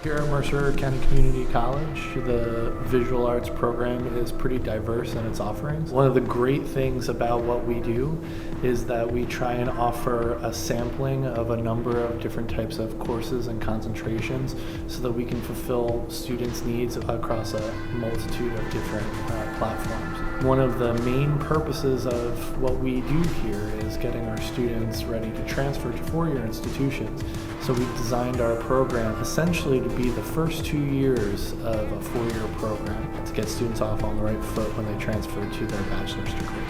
Here at Mercer County Community College, the visual arts program is pretty diverse in its offerings. One of the great things about what we do is that we try and offer a sampling of a number of different types of courses and concentrations so that we can fulfill students' needs across a multitude of different platforms. One of the main purposes of what we do here is getting our students ready to transfer to four-year institutions. So we've designed our program essentially to be the first 2 years of a four-year program to get students off on the right foot when they transfer to their bachelor's degree.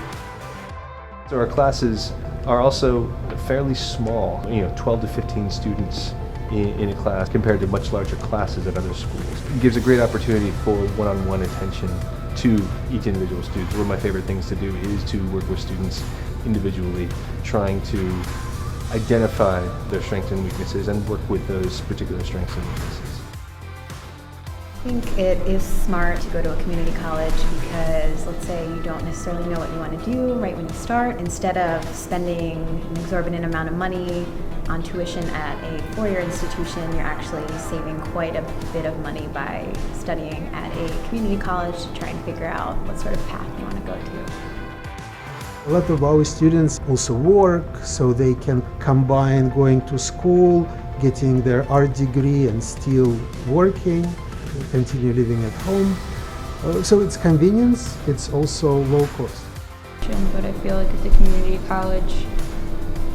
So our classes are also fairly small, 12 to 15 students in a class compared to much larger classes at other schools. It gives a great opportunity for one-on-one attention to each individual student. One of my favorite things to do is to work with students individually, trying to identify their strengths and weaknesses and work with those particular strengths and weaknesses. I think it is smart to go to a community college because, let's say you don't necessarily know what you want to do right when you start. Instead of spending an exorbitant amount of money on tuition at a four-year institution, you're actually saving quite a bit of money by studying at a community college to try and figure out what sort of path you want to go to. A lot of our students also work, so they can combine going to school, getting their art degree and still working, continue living at home. So it's convenience, it's also low cost. But I feel like at the community college,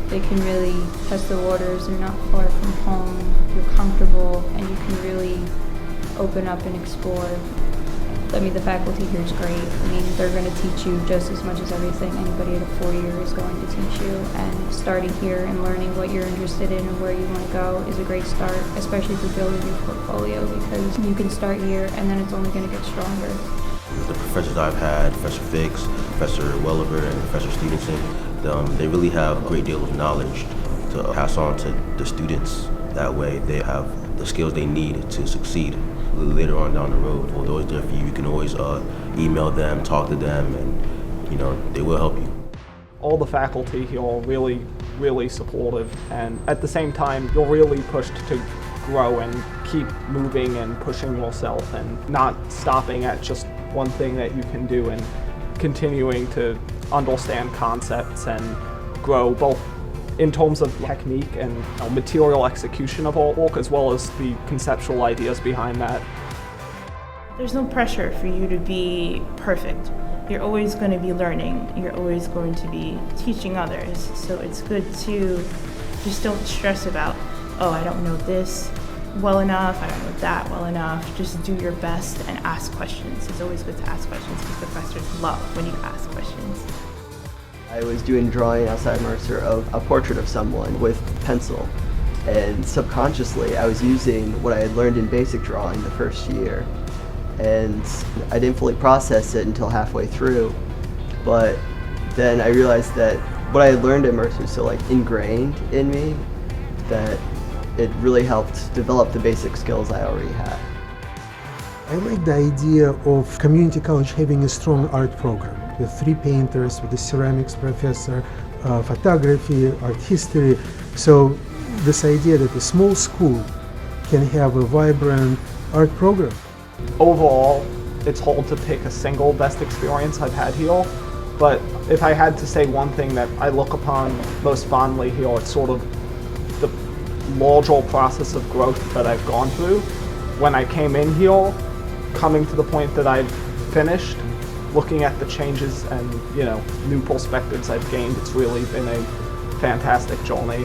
they can really test the waters. They're not far from home, you're comfortable, and you can really open up and explore. The faculty here is great. They're going to teach you just as much as everything anybody at a four-year is going to teach you. And starting here and learning what you're interested in and where you want to go is a great start, especially for building your portfolio, because you can start here and then it's only going to get stronger. The professors I've had, Professor Fix, Professor Welliver, and Professor Stevenson, they really have a great deal of knowledge to pass on to the students. That way they have the skills they need to succeed later on down the road. Well, those there for you. You can always email them, talk to them, and they will help you. All the faculty here are really, really supportive, and at the same time, you're really pushed to grow and keep moving and pushing yourself and not stopping at just one thing that you can do, and continuing to understand concepts and grow both in terms of technique and material execution of artwork, as well as the conceptual ideas behind that. There's no pressure for you to be perfect. You're always going to be learning. You're always going to be teaching others. So it's good to just don't stress about, oh, I don't know this well enough, I don't know that well enough. Just do your best and ask questions. It's always good to ask questions because professors love when you ask questions. I was doing drawing outside Mercer of a portrait of someone with pencil, and subconsciously I was using what I had learned in basic drawing the first year, and I didn't fully process it until halfway through, but then I realized that what I had learned at Mercer was so ingrained in me that it really helped develop the basic skills I already had. I like the idea of community college having a strong art program with 3 painters, with a ceramics professor, photography, art history. So this idea that a small school can have a vibrant art program. Overall, it's hard to pick a single best experience I've had here, but if I had to say one thing that I look upon most fondly here, it's sort of the larger process of growth that I've gone through. When I came in here, coming to the point that I've finished, looking at the changes and new perspectives I've gained, it's really been a fantastic journey.